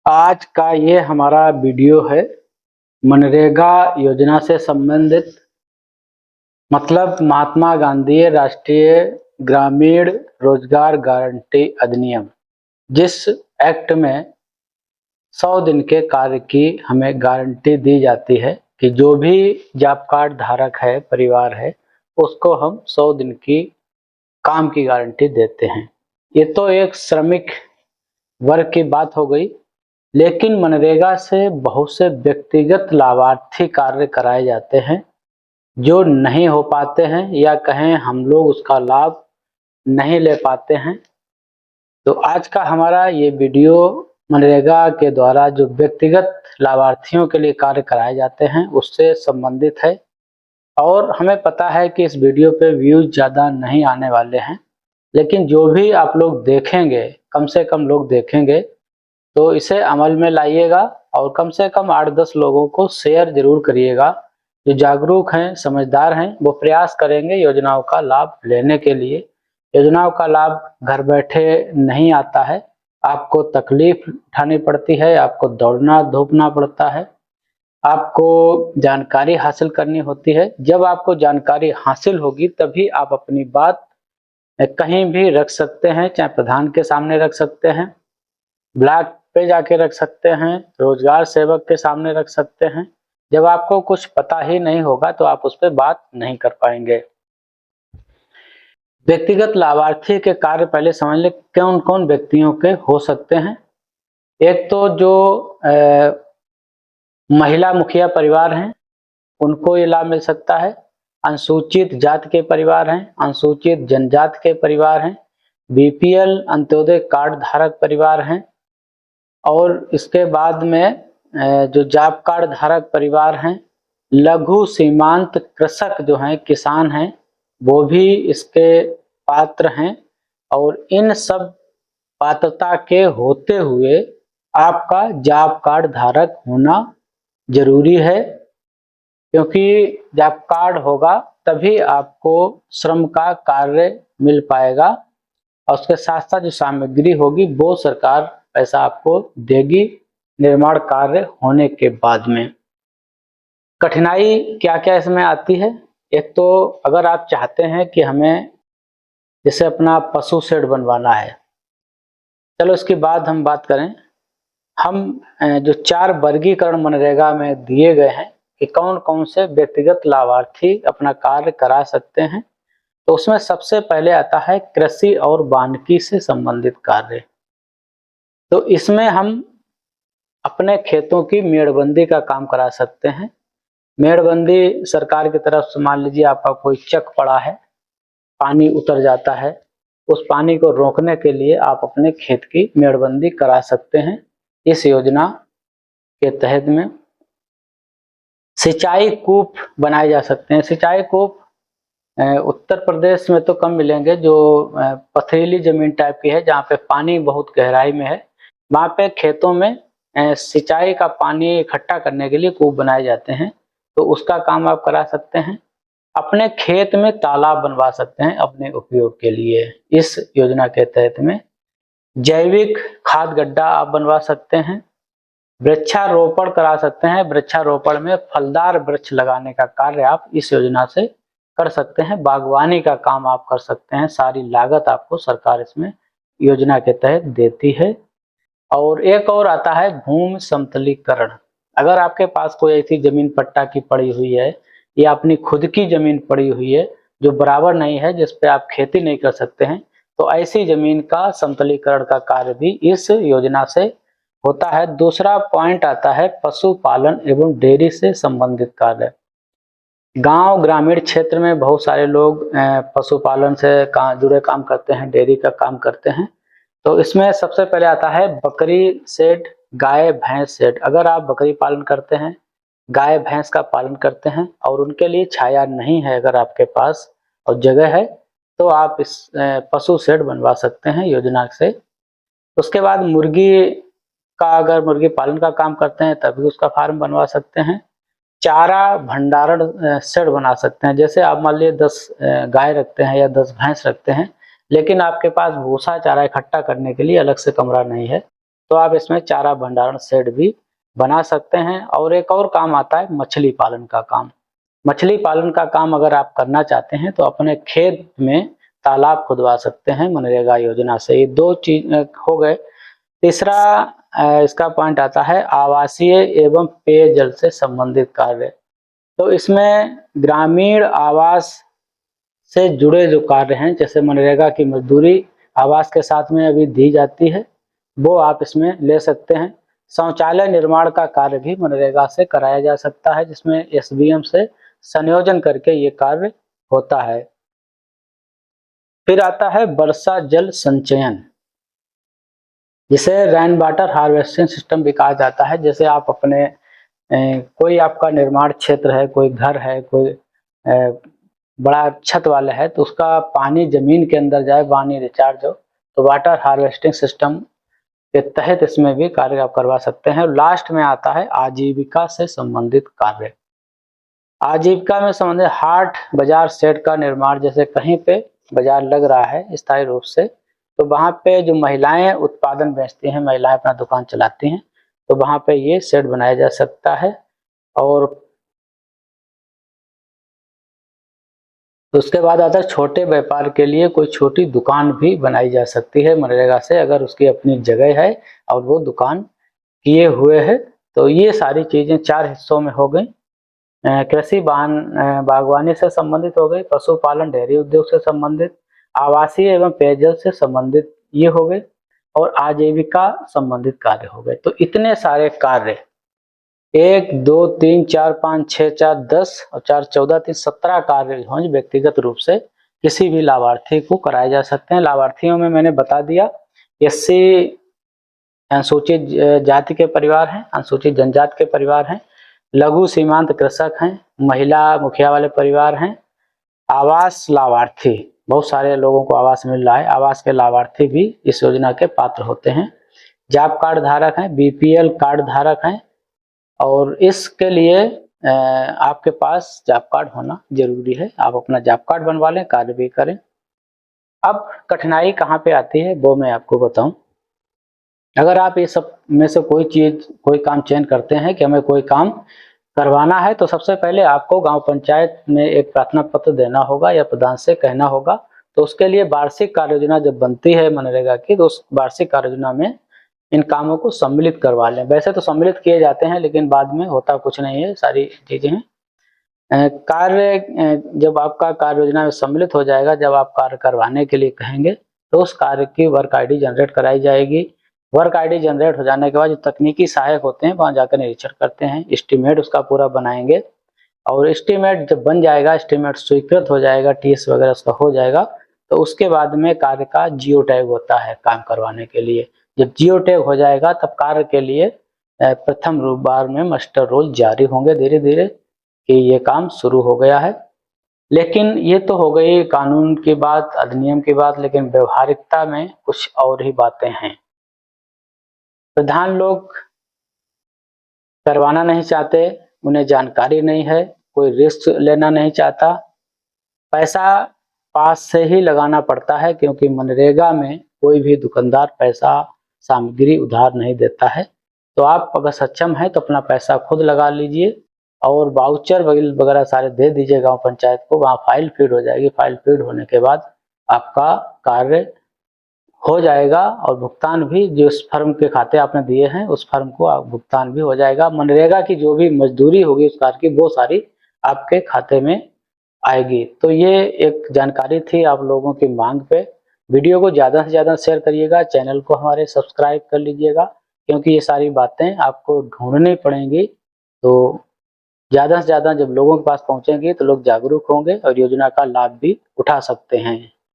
आज का ये हमारा वीडियो है मनरेगा योजना से संबंधित। मतलब महात्मा गांधी राष्ट्रीय ग्रामीण रोजगार गारंटी अधिनियम, जिस एक्ट में 100 दिन के कार्य की हमें गारंटी दी जाती है कि जो भी जॉब कार्ड धारक है, परिवार है, उसको हम 100 दिन की काम की गारंटी देते हैं। ये तो एक श्रमिक वर्ग की बात हो गई, लेकिन मनरेगा से बहुत से व्यक्तिगत लाभार्थी कार्य कराए जाते हैं जो नहीं हो पाते हैं, या कहें हम लोग उसका लाभ नहीं ले पाते हैं। तो आज का हमारा ये वीडियो मनरेगा के द्वारा जो व्यक्तिगत लाभार्थियों के लिए कार्य कराए जाते हैं उससे संबंधित है। और हमें पता है कि इस वीडियो पे व्यूज ज़्यादा नहीं आने वाले हैं, लेकिन जो भी आप लोग देखेंगे, कम से कम लोग देखेंगे, तो इसे अमल में लाइएगा और कम से कम 8-10 लोगों को शेयर जरूर करिएगा। जो जागरूक हैं, समझदार हैं, वो प्रयास करेंगे योजनाओं का लाभ लेने के लिए। योजनाओं का लाभ घर बैठे नहीं आता है, आपको तकलीफ उठानी पड़ती है, आपको दौड़ना धूपना पड़ता है, आपको जानकारी हासिल करनी होती है। जब आपको जानकारी हासिल होगी तभी आप अपनी बात कहीं भी रख सकते हैं, चाहे प्रधान के सामने रख सकते हैं, ब्लॉक पे जाके रख सकते हैं, रोजगार सेवक के सामने रख सकते हैं। जब आपको कुछ पता ही नहीं होगा तो आप उस पर बात नहीं कर पाएंगे। व्यक्तिगत लाभार्थी के कार्य पहले समझ ले कौन कौन व्यक्तियों के हो सकते हैं। एक तो जो महिला मुखिया परिवार हैं, उनको ये लाभ मिल सकता है। अनुसूचित जाति के परिवार हैं, अनुसूचित जनजाति के परिवार हैं, बीपीएल अंत्योदय कार्ड धारक परिवार हैं, और इसके बाद में जो जॉब कार्ड धारक परिवार हैं, लघु सीमांत कृषक जो हैं, किसान हैं, वो भी इसके पात्र हैं। और इन सब पात्रता के होते हुए आपका जॉब कार्ड धारक होना जरूरी है, क्योंकि जॉब कार्ड होगा तभी आपको श्रम का कार्य मिल पाएगा, और उसके साथ साथ जो सामग्री होगी वो सरकार पैसा आपको देगी निर्माण कार्य होने के बाद में। कठिनाई क्या क्या इसमें आती है। एक तो अगर आप चाहते हैं कि हमें जैसे अपना पशु शेड बनवाना है, चलो इसके बाद हम बात करें। हम जो 4 वर्गीकरण मनरेगा में दिए गए हैं कि कौन कौन से व्यक्तिगत लाभार्थी अपना कार्य करा सकते हैं, तो उसमें सबसे पहले आता है कृषि और वानिकी से संबंधित कार्य। तो इसमें हम अपने खेतों की मेड़बंदी का काम करा सकते हैं। मेड़बंदी सरकार की तरफ से, मान लीजिए आपका कोई चक पड़ा है, पानी उतर जाता है, उस पानी को रोकने के लिए आप अपने खेत की मेड़बंदी करा सकते हैं। इस योजना के तहत में सिंचाई कूप बनाए जा सकते हैं। सिंचाई कूप उत्तर प्रदेश में तो कम मिलेंगे, जो पथरीली जमीन टाइप की है जहाँ पे पानी बहुत गहराई में है, वहाँ पे खेतों में सिंचाई का पानी इकट्ठा करने के लिए कूप बनाए जाते हैं, तो उसका काम आप करा सकते हैं। अपने खेत में तालाब बनवा सकते हैं अपने उपयोग के लिए। इस योजना के तहत में जैविक खाद गड्ढा आप बनवा सकते हैं। वृक्षारोपण करा सकते हैं। वृक्षारोपण में फलदार वृक्ष लगाने का कार्य आप इस योजना से कर सकते हैं। बागवानी का काम आप कर सकते हैं। सारी लागत आपको सरकार इसमें योजना के तहत देती है। और एक और आता है भूमि समतलीकरण। अगर आपके पास कोई ऐसी जमीन पट्टा की पड़ी हुई है या अपनी खुद की जमीन पड़ी हुई है जो बराबर नहीं है, जिस पे आप खेती नहीं कर सकते हैं, तो ऐसी जमीन का समतलीकरण का कार्य भी इस योजना से होता है। दूसरा पॉइंट आता है पशुपालन एवं डेयरी से संबंधित कार्य। गांव ग्रामीण क्षेत्र में बहुत सारे लोग पशुपालन से जुड़े काम करते हैं, डेयरी का काम करते हैं। तो इसमें सबसे पहले आता है बकरी शेड, गाय भैंस शेड। अगर आप बकरी पालन करते हैं, गाय भैंस का पालन करते हैं और उनके लिए छाया नहीं है अगर आपके पास और जगह है, तो आप इस पशु शेड बनवा सकते हैं योजना से। उसके बाद मुर्गी का, अगर मुर्गी पालन का काम करते हैं तभी उसका फार्म बनवा सकते हैं। चारा भंडारण शेड बना सकते हैं। जैसे आप मान लीजिए 10 गाय रखते हैं या 10 भैंस रखते हैं, लेकिन आपके पास भूसा चारा इकट्ठा करने के लिए अलग से कमरा नहीं है, तो आप इसमें चारा भंडारण शेड भी बना सकते हैं। और एक और काम आता है मछली पालन का काम। मछली पालन का काम अगर आप करना चाहते हैं तो अपने खेत में तालाब खुदवा सकते हैं मनरेगा योजना से। ये 2 चीज हो गए। तीसरा इसका पॉइंट आता है आवासीय एवं पेयजल से संबंधित कार्य। तो इसमें ग्रामीण आवास से जुड़े जो कार्य हैं, जैसे मनरेगा की मजदूरी आवास के साथ में अभी दी जाती है, वो आप इसमें ले सकते हैं। शौचालय निर्माण का कार्य भी मनरेगा से कराया जा सकता है, जिसमें एसबीएम से संयोजन करके ये कार्य होता है। फिर आता है वर्षा जल संचयन, जिसे रेन वाटर हार्वेस्टिंग सिस्टम भी कहा जाता है। जैसे आप अपने कोई आपका निर्माण क्षेत्र है, कोई घर है, कोई बड़ा छत वाला है, तो उसका पानी जमीन के अंदर जाए, पानी रिचार्ज हो, तो वाटर हार्वेस्टिंग सिस्टम के तहत इसमें भी कार्य आप करवा सकते हैं। लास्ट में आता है आजीविका से संबंधित कार्य। आजीविका में संबंधित हाट बाजार सेट का निर्माण, जैसे कहीं पे बाजार लग रहा है स्थायी रूप से, तो वहां पे जो महिलाएं उत्पादन बेचती हैं, महिलाएं अपना दुकान चलाती हैं, तो वहां पे ये सेट बनाया जा सकता है। और उसके बाद आता है छोटे व्यापार के लिए कोई छोटी दुकान भी बनाई जा सकती है मनरेगा से, अगर उसकी अपनी जगह है और वो दुकान किए हुए है। तो ये सारी चीजें 4 हिस्सों में हो गई। कृषि बागवानी से संबंधित हो गई, पशुपालन डेयरी उद्योग से संबंधित, आवासीय एवं पेयजल से संबंधित ये हो गए, और आजीविका संबंधित कार्य हो गए। तो इतने सारे कार्य 1 2 3 4 5 6 4 10 और 4 14 3 17 कार्य व्यक्तिगत रूप से किसी भी लाभार्थी को कराए जा सकते हैं। लाभार्थियों में मैंने बता दिया, एससी अनुसूचित जाति के परिवार हैं, अनुसूचित जनजाति के परिवार हैं, लघु सीमांत कृषक हैं, महिला मुखिया वाले परिवार हैं, आवास लाभार्थी, बहुत सारे लोगों को आवास मिल रहा है, आवास के लाभार्थी भी इस योजना के पात्र होते हैं। जॉब कार्ड धारक हैं, बीपीएल कार्ड धारक हैं, और इसके लिए आपके पास जॉब कार्ड होना जरूरी है। आप अपना जॉब कार्ड बनवा लें, कार्य भी करें। अब कठिनाई कहाँ पे आती है वो मैं आपको बताऊं। अगर आप ये सब में से कोई काम चयन करते हैं कि हमें कोई काम करवाना है, तो सबसे पहले आपको गांव पंचायत में एक प्रार्थना पत्र देना होगा या प्रधान से कहना होगा। तो उसके लिए वार्षिक कार्य योजना जब बनती है मनरेगा की, तो उस वार्षिक कार्य योजना में इन कामों को सम्मिलित करवा लें। वैसे तो सम्मिलित किए जाते हैं, लेकिन बाद में होता कुछ नहीं है, सारी चीजें हैं। कार्य जब आपका कार्य योजना में सम्मिलित हो जाएगा, जब आप कार्य करवाने के लिए कहेंगे, तो उस कार्य की वर्क आईडी जनरेट कराई जाएगी। वर्क आईडी जनरेट हो जाने के बाद जो तकनीकी सहायक होते हैं वहां जाकर निरीक्षण करते हैं, एस्टीमेट उसका पूरा बनाएंगे, और एस्टीमेट जब बन जाएगा, एस्टीमेट स्वीकृत हो जाएगा, टीएस वगैरह उसका हो जाएगा, तो उसके बाद में कार्य का जियो टैग होता है काम करवाने के लिए। जब जियो टैग हो जाएगा तब कार्य के लिए प्रथम बार में मास्टर रोल जारी होंगे धीरे धीरे कि ये काम शुरू हो गया है। लेकिन ये तो हो गई कानून की बात, अधिनियम की बात, लेकिन व्यवहारिकता में कुछ और ही बातें हैं। प्रधान लोग करवाना नहीं चाहते, उन्हें जानकारी नहीं है, कोई रिस्क लेना नहीं चाहता, पैसा पास से ही लगाना पड़ता है, क्योंकि मनरेगा में कोई भी दुकानदार पैसा सामग्री उधार नहीं देता है। तो आप अगर सक्षम हैं तो अपना पैसा खुद लगा लीजिए और वाउचर वगैरह सारे दे दीजिए गांव पंचायत को, वहाँ फाइल फीड हो जाएगी। फाइल फीड होने के बाद आपका कार्य हो जाएगा और भुगतान भी जिस फर्म के खाते आपने दिए हैं उस फर्म को आप भुगतान भी हो जाएगा। मनरेगा की जो भी मजदूरी होगी उस कार्य की, वो सारी आपके खाते में आएगी। तो ये एक जानकारी थी आप लोगों की मांग पे। वीडियो को ज़्यादा से ज़्यादा शेयर करिएगा, चैनल को हमारे सब्सक्राइब कर लीजिएगा, क्योंकि ये सारी बातें आपको ढूंढनी पड़ेंगी। तो ज़्यादा से ज़्यादा जब लोगों के पास पहुंचेंगी तो लोग जागरूक होंगे और योजना का लाभ भी उठा सकते हैं।